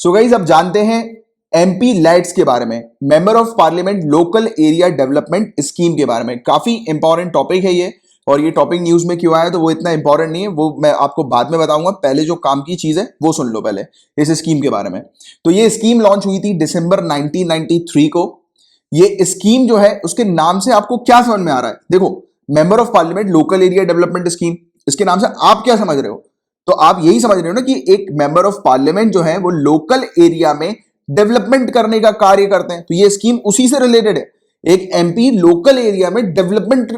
So guys अब जानते हैं एमपी लैट्स के बारे में, member of parliament local area development scheme के बारे में। काफी इंपॉर्टेंट टॉपिक है ये, और ये टॉपिक न्यूज में क्यों आया तो वो इतना इंपॉर्टेंट नहीं है, वो मैं आपको बाद में बताऊंगा। पहले जो काम की चीज है वो सुन लो पहले इस स्कीम के बारे में। तो ये स्कीम लॉन्च हुई थी दिसंबर 1993 को। ये स्कीम जो है उसके नाम से आपको क्या समझ में आ रहा है? देखो, member of parliament local area development scheme, इसके नाम से आप क्या समझ रहे हो? तो आप यही समझ रहे हो ना कि एक मेंबर ऑफ पार्लियामेंट जो है वो लोकल एरिया में डेवलपमेंट करने का कार्य करते हैं। तो ये स्कीम उसी से रिलेटेड है। एक एमपी लोकल एरिया में डेवलपमेंट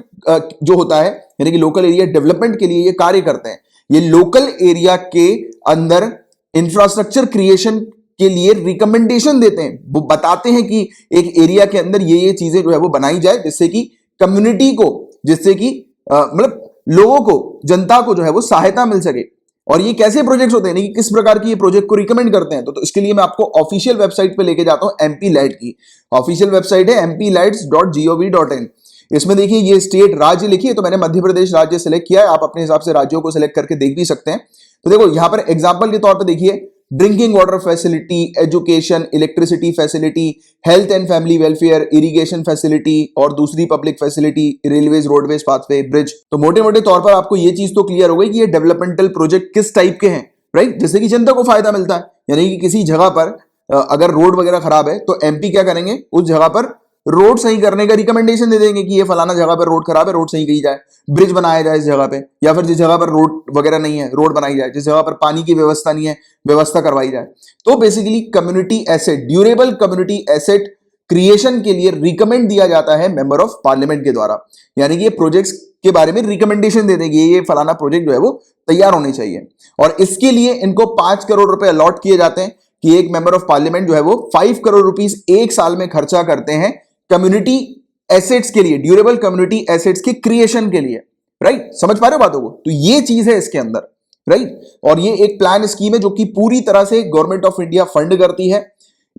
जो होता है, यानी कि लोकल एरिया डेवलपमेंट के लिए ये कार्य करते हैं। ये लोकल एरिया के अंदर इंफ्रास्ट्रक्चर क्रिएशन के लिए रिकमेंडेशन देते हैं। वो बताते हैं कि एक एरिया के अंदर ये चीजें जो है वो बनाई जाए, जिससे कि कम्युनिटी को, जिससे कि मतलब लोगों को, जनता को जो है वो सहायता मिल सके। और ये कैसे प्रोजेक्ट्स होते हैं, कि किस प्रकार की ये प्रोजेक्ट को रिकमेंड करते हैं। तो इसके लिए मैं आपको ऑफिशियल वेबसाइट पे लेके जाता हूं। एमपी लैट की ऑफिशियल वेबसाइट है mplats.gov.in। इसमें देखिए ये स्टेट राज्य लिखी है, तो मैंने मध्य प्रदेश राज्य सेलेक्ट किया है। आप अपने हिसाब से राज्यों को सिलेक्ट करके देख भी सकते हैं। तो देखो यहां पर एग्जांपल के तौर पे देखिए, drinking water facility, education, electricity facility, health and family welfare, irrigation facility और दूसरी public facility, railways, roadways, pathway, bridge. तो मोटे मोटे तौर पर आपको ये चीज तो क्लियर हो गई कि ये डेवलपमेंटल प्रोजेक्ट किस टाइप के हैं, राइट? जिससे कि जनता को फायदा मिलता है। यानी कि किसी जगह पर अगर रोड वगैरह खराब है तो एमपी क्या करेंगे, उस जगह पर रोड सही करने का रिकमेंडेशन दे देंगे कि ये फलाना जगह पर रोड खराब है, रोड सही की जाए, ब्रिज बनाया जाए इस जगह पे, या फिर जिस जगह पर रोड वगैरह नहीं है रोड बनाई जाए, जिस जगह पर पानी की व्यवस्था नहीं है व्यवस्था करवाई जाए। तो basically community asset, durable community asset creation के लिए रिकमेंड दिया जाता है मेंबर ऑफ पार्लियामेंट के द्वारा। यानी कि ये प्रोजेक्ट्स के बारे में रिकमेंडेशन दे देंगे, ये फलाना प्रोजेक्ट जो है वो तैयार होने चाहिए। और इसके लिए इनको 5 करोड़ रुपए अलॉट किए जाते हैं कि एक मेंबर ऑफ पार्लियामेंट जो है वो 5 करोड़ रुपीस एक साल में खर्चा करते हैं कम्युनिटी एसेट्स के लिए, ड्यूरेबल कम्युनिटी एसेट्स के क्रिएशन के लिए, राइट? समझ पा रहे हो बातों को? तो ये चीज है इसके अंदर, राइट? और ये एक प्लान स्कीम है जो कि पूरी तरह से गवर्नमेंट ऑफ इंडिया फंड करती है।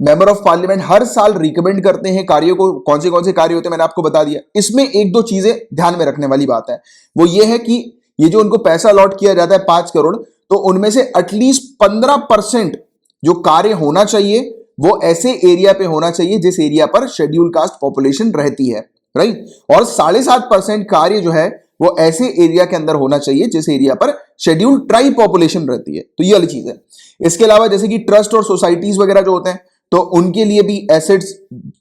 मेंबर ऑफ पार्लियामेंट हर साल रिकमेंड करते हैं कार्यों को। कौन से कार्य होते हैं मैंने आपको बता दिया। इसमें एक दो चीजें ध्यान में रखने वाली बात है, वो ये है कि ये जो उनको पैसा अलॉट किया जाता है 5 करोड़, तो उनमें से एटलीस्ट 15% जो कार्य होना चाहिए वो ऐसे एरिया पे होना चाहिए जिस एरिया पर शेड्यूल कास्ट पॉपुलेशन रहती है, राइट? और 7.5% कार्य जो है वो ऐसे एरिया के अंदर होना चाहिए जिस एरिया पर शेड्यूल ट्राइब पॉपुलेशन रहती है। तो ये वाली चीज है। इसके अलावा जैसे कि ट्रस्ट और सोसाइटीज वगैरह जो होते हैं, तो उनके लिए भी एसेट्स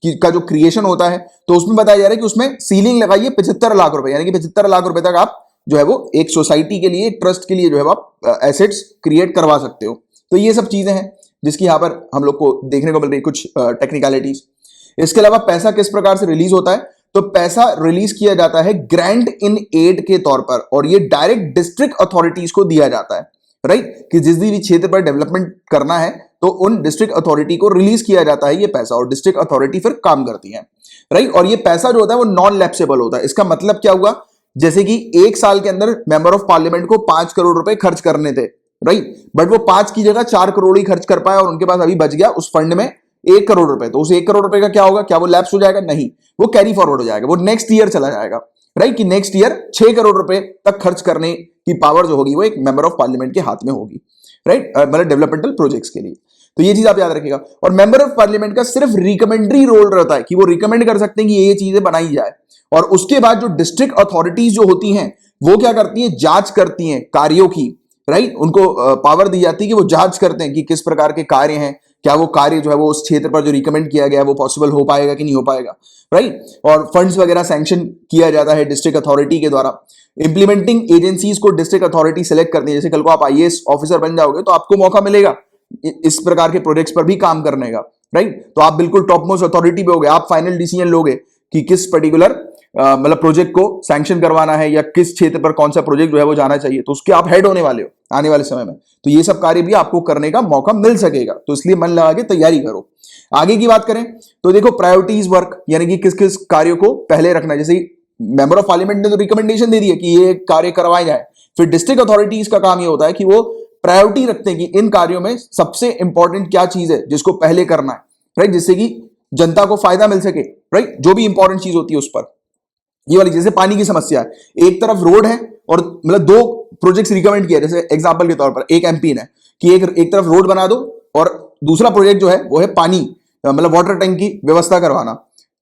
का जो क्रिएशन होता है, तो उसमें बताया जा रहा है कि उसमें सीलिंग लगाइए 75 लाख रुपए, यानी कि 75 लाख रुपए तक आप जो है वो एक सोसाइटी के लिए, एक ट्रस्ट के लिए जो है आप एसेट्स क्रिएट करवा सकते हो। तो ये सब चीजें हैं जिसकी यहां पर हम लोग को देखने को मिल रही कुछ टेक्निकलिटीज। इसके अलावा पैसा किस प्रकार से रिलीज होता है, तो पैसा रिलीज किया जाता है ग्रांट इन एड के तौर पर, और ये डायरेक्ट डिस्ट्रिक्ट अथॉरिटीज को दिया जाता है, राइट? कि जिस भी क्षेत्र पर डेवलपमेंट करना है तो उन डिस्ट्रिक्ट अथॉरिटी को रिलीज किया जाता है ये पैसा, और डिस्ट्रिक्ट अथॉरिटी फिर काम करती है, राइट? और ये पैसा जो होता है वो नॉन लैप्सेबल होता है। इसका मतलब क्या हुआ, जैसे कि एक साल के अंदर मेंबर ऑफ पार्लियामेंट को 5 करोड़ रुपए खर्च करने थे, राइट? बट वो 5 की जगह 4 करोड़ ही खर्च कर पाए, और उनके पास अभी बच गया उस फंड में 1 करोड़ रुपए। तो उस 1 करोड़ रुपए का क्या होगा? क्या वो लैप्स हो जाएगा? नहीं, वो कैरी फॉरवर्ड हो जाएगा, वो नेक्स्ट ईयर चला जाएगा, राइट? कि नेक्स्ट ईयर 6 करोड़ रुपए तक खर्च करने की पावर जो होगी वो एक मेंबर ऑफ पार्लियामेंट के हाथ में होगी, राइट? मतलब डेवलपमेंटल प्रोजेक्ट्स के लिए। तो ये चीज आप याद रखिएगा। और मेंबर ऑफ पार्लियामेंट का सिर्फ रिकमेंडरी रोल रहता है कि वो रिकमेंड कर सकते हैं कि ये चीजें बनाई जाए, और उसके बाद जो डिस्ट्रिक्ट अथॉरिटीज जो होती हैं वो क्या करती हैं? जांच करती हैं कार्यों की, राइट? उनको पावर दी जाती है कि वो जांच करते हैं कि किस प्रकार के कार्य हैं, क्या वो कार्य जो है वो उस क्षेत्र पर जो रिकमेंड किया गया है वो पॉसिबल हो पाएगा कि नहीं हो पाएगा, राइट? और फंड्स वगैरह सैंक्शन किया जाता है डिस्ट्रिक्ट अथॉरिटी के द्वारा। इंप्लीमेंटिंग एजेंसीज को डिस्ट्रिक्ट अथॉरिटी सेलेक्ट करती है। जैसे कल को आप आईएएस ऑफिसर बन जाओगे तो आपको मौका मिलेगा इस प्रकार के प्रोजेक्ट्स पर भी काम करने का, राइट? तो आप बिल्कुल टॉप मोस्ट अथॉरिटी पे होगे, आप फाइनल डिसीजन लोगे कि किस पर्टिकुलर मतलब प्रोजेक्ट को सैंक्शन करवाना है या किस क्षेत्र पर कौन सा प्रोजेक्ट जो है वो जाना चाहिए, तो उसके आप हेड होने वाले हो आने वाले समय में। तो ये सब कार्य भी आपको करने का मौका मिल सकेगा, तो इसलिए मन लगा के तैयारी करो। आगे की बात करें तो देखो प्रायोरिटीज वर्क, यानी कि किस किस कार्यों को पहले रखना है। जैसे मेंबर ऑफ पार्लियामेंट ने तो रिकमेंडेशन दे दी है कि ये कार्य करवाए जाए, फिर डिस्ट्रिक्ट अथॉरिटीज का काम ये होता है कि वो प्रायोरिटी रखते हैं कि इन कार्यों में सबसे इंपॉर्टेंट क्या चीज है जिसको पहले करना है, राइट? जिससे कि जनता को फायदा मिल सके, राइट? जो भी इंपॉर्टेंट चीज होती है उस पर। ये वाली जैसे पानी की समस्या है, एक तरफ रोड है और मतलब 2 प्रोजेक्ट्स रिकमेंड किया, जैसे एग्जांपल के तौर पर एक एमपी ने कि एक तरफ रोड बना दो और दूसरा प्रोजेक्ट जो है वो है पानी, मतलब वाटर टैंक की व्यवस्था करवाना।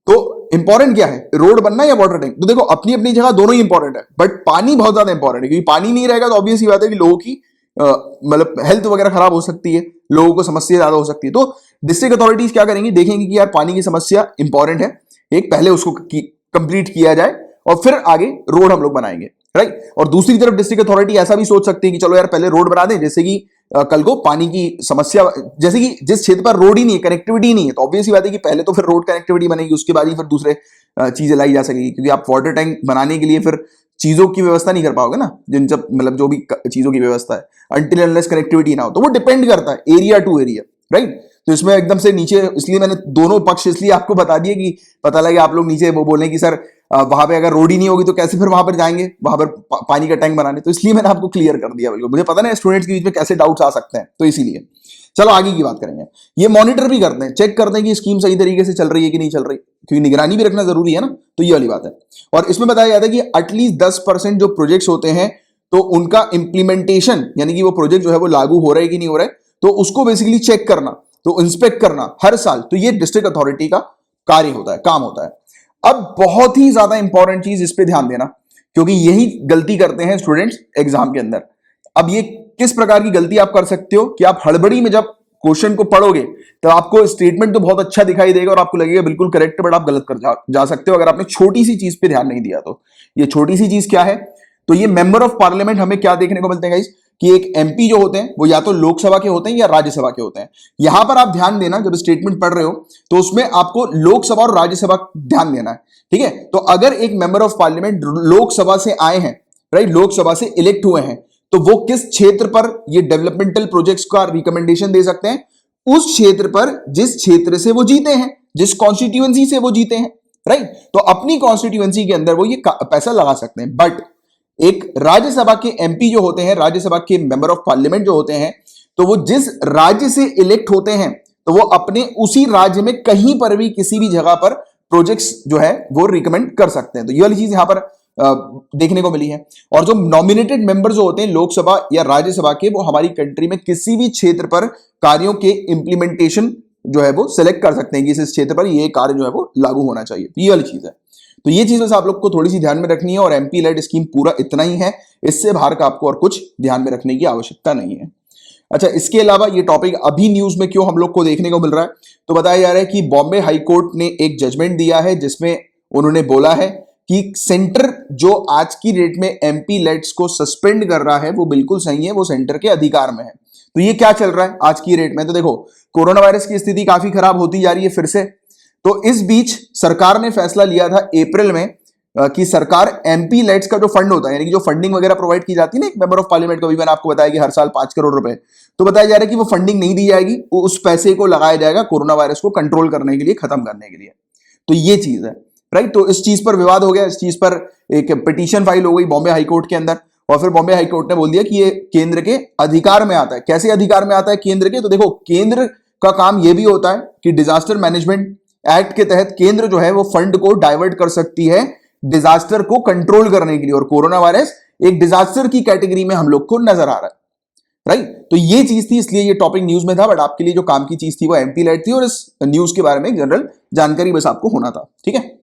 तो इंपॉर्टेंट क्या है, रोड बनना या वाटर टैंक? तो देखो अपनी अपनी जगह दोनों ही इंपॉर्टेंट है, बट पानी बहुत ज्यादा इंपॉर्टेंट है, क्योंकि पानी नहीं रहेगा तो ऑब्वियस ही बात है कि लोगों की मतलब हेल्थ वगैरह खराब हो सकती है, लोगों को समस्या ज्यादा हो सकती है। तो डिस्ट्रिक्ट अथॉरिटीज क्या करेंगी, देखेंगे कि यार पानी की समस्या इंपॉर्टेंट है, एक पहले उसको कंप्लीट किया जाए और फिर आगे रोड हम लोग बनाएंगे, राइट। और दूसरी तरफ डिस्ट्रिक्ट अथॉरिटी ऐसा भी सोच सकती है कि चलो यार पहले रोड बना दें, जैसे कि कल को पानी की समस्या, जैसे कि जिस क्षेत्र पर रोड ही नहीं है, कनेक्टिविटी नहीं है, तो ऑब्वियस ही बात है कि पहले तो फिर रोड कनेक्टिविटी बनेगी, उसके बाद ही फिर दूसरे चीजें लाई जा सकेगी, क्योंकि आप वाटर टैंक बनाने के लिए फिर चीजों की व्यवस्था नहीं कर पाओगे ना, जिन सब मतलब जो भी चीजों की व्यवस्था है, अनटिल अनलेस कनेक्टिविटी ना हो। तो वो डिपेंड करता है एरिया टू एरिया, राइट। तो इसमें एकदम से नीचे, इसलिए मैंने दोनों पक्ष इसलिए आपको बता दिए कि पता लगे आप लोग नीचे वो बोलें कि सर वहां पे अगर रोड ही नहीं होगी तो कैसे फिर वहां पर जाएंगे वहां पर पानी का टैंक बनाने। तो इसलिए मैंने आपको क्लियर कर दिया, बिल्कुल मुझे पता नहीं स्टूडेंट्स के बीच में कैसे डाउट्स आ सकते हैं, तो इसीलिए चलो आगे की बात करेंगे। ये मॉनिटर भी करते हैं, चेक करते हैं कि स्कीम सही तरीके से चल रही है कि नहीं चल रही, क्योंकि निगरानी भी रखना जरूरी है ना। तो ये वाली बात है। और इसमें बताया जाता है कि एटलीस्ट 10% जो प्रोजेक्ट्स होते हैं तो उनका इंप्लीमेंटेशन, यानी कि वो प्रोजेक्ट जो है वो लागू हो रहा है कि नहीं हो रहा है, तो उसको बेसिकली चेक करना, तो इंस्पेक्ट करना हर साल, तो ये डिस्ट्रिक्ट अथॉरिटी का कार्य होता है, काम होता है। अब बहुत ही ज्यादा इंपॉर्टेंट चीज इस पे ध्यान देना, क्योंकि यही गलती करते हैं स्टूडेंट्स एग्जाम के अंदर। अब ये किस प्रकार की गलती आप कर सकते हो कि आप हड़बड़ी में जब क्वेश्चन को पढ़ोगे तो आपको स्टेटमेंट तो बहुत अच्छा दिखाई देगा और आपको लगेगा बिल्कुल करेक्ट, बट आप गलत कर जा सकते हो अगर आपने छोटी सी चीज पे ध्यान नहीं दिया तो। ये छोटी सी चीज क्या है, तो ये मेंबर ऑफ पार्लियामेंट हमें क्या देखने को मिलते हैं गाइस, कि एक एमपी जो होते हैं वो या तो लोकसभा के होते हैं या राज्यसभा के होते हैं। यहां पर आप ध्यान देना, जब स्टेटमेंट पढ़ रहे हो तो उसमें आपको लोकसभा और राज्यसभा ध्यान देना है, ठीक है। तो अगर एक मेंबर ऑफ पार्लियामेंट लोकसभा से आए हैं, राइट, लोकसभा से इलेक्ट हुए हैं, तो वो किस क्षेत्र पर ये डेवलपमेंटल प्रोजेक्ट्स का रिकमेंडेशन दे सकते हैं, उस क्षेत्र पर जिस क्षेत्र से वो जीते हैं, जिस कॉन्स्टिट्यूएंसी से वो जीते हैं, राइट। तो अपनी कॉन्स्टिट्यूएंसी के अंदर वो ये पैसा लगा सकते हैं। बट एक राज्यसभा के एमपी जो होते हैं, राज्यसभा के मेंबर ऑफ पार्लियामेंट जो होते हैं, तो वो जिस राज्य से इलेक्ट होते हैं तो वो अपने उसी राज्य में कहीं पर भी किसी भी जगह पर प्रोजेक्ट्स जो है वो रिकमेंड कर सकते हैं। तो ये वाली चीज यहां पर देखने को मिली है। और जो नॉमिनेटेड मेंबर जो होते हैं लोकसभा या राज्यसभा के, वो हमारी कंट्री में किसी भी क्षेत्र पर कार्यों के इंप्लीमेंटेशन जो है वो सिलेक्ट कर सकते हैं कि इस क्षेत्र पर ये कार्य जो है वो लागू होना चाहिए। तो ये वाली चीज है। तो ये चीज आप लोग को थोड़ी सी ध्यान में रखनी है, और एमपी लेड स्कीम पूरा इतना ही है, इससे बाहर का आपको और कुछ ध्यान में रखने की आवश्यकता नहीं है। अच्छा, इसके अलावा ये टॉपिक अभी न्यूज में क्यों हम लोग को देखने को मिल रहा है, तो बताया जा रहा है कि बॉम्बे हाई कोर्ट ने एक जजमेंट दिया है जिसमें उन्होंने बोला है कि सेंटर जो आज की डेट में एमपी लेट्स को सस्पेंड कर रहा है वो बिल्कुल सही है, वो सेंटर के अधिकार में है। तो ये क्या चल रहा है आज की डेट में, तो देखो कोरोना वायरस की स्थिति काफी खराब होती जा रही है फिर से। तो इस बीच सरकार ने फैसला लिया था अप्रैल में कि सरकार एमपी लेट्स का जो फंड होता है, यानी कि जो फंडिंग वगैरह प्रोवाइड की जाती है ना एक मेंबर ऑफ पार्लियामेंट को, भी मैंने आपको बताया कि हर साल 5 करोड़ रुपए, तो बताया जा रहा है कि वो फंडिंग नहीं दी जाएगी, वो उस पैसे को लगाया जाएगा कोरोना वायरस को कंट्रोल करने के लिए, खत्म करने के लिए। तो ये चीज है, राइट। तो इस चीज पर विवाद हो गया, इस चीज पर एक पिटीशन फाइल हो गई बॉम्बे हाईकोर्ट के अंदर, और फिर बॉम्बे हाईकोर्ट ने बोल दिया कि ये केंद्र के अधिकार में आता है। कैसे अधिकार में आता है केंद्र के, तो देखो केंद्र का काम यह भी होता है कि डिजास्टर मैनेजमेंट एक्ट के तहत केंद्र जो है वो फंड को डाइवर्ट कर सकती है डिजास्टर को कंट्रोल करने के लिए, और कोरोना वायरस एक डिजास्टर की कैटेगरी में हम लोग को नजर आ रहा है, राइट। तो ये चीज थी, इसलिए ये टॉपिक न्यूज में था, बट आपके लिए जो काम की चीज थी वो एमपी लेट थी, और इस न्यूज के बारे में जनरल जानकारी बस आपको होना था, ठीक है।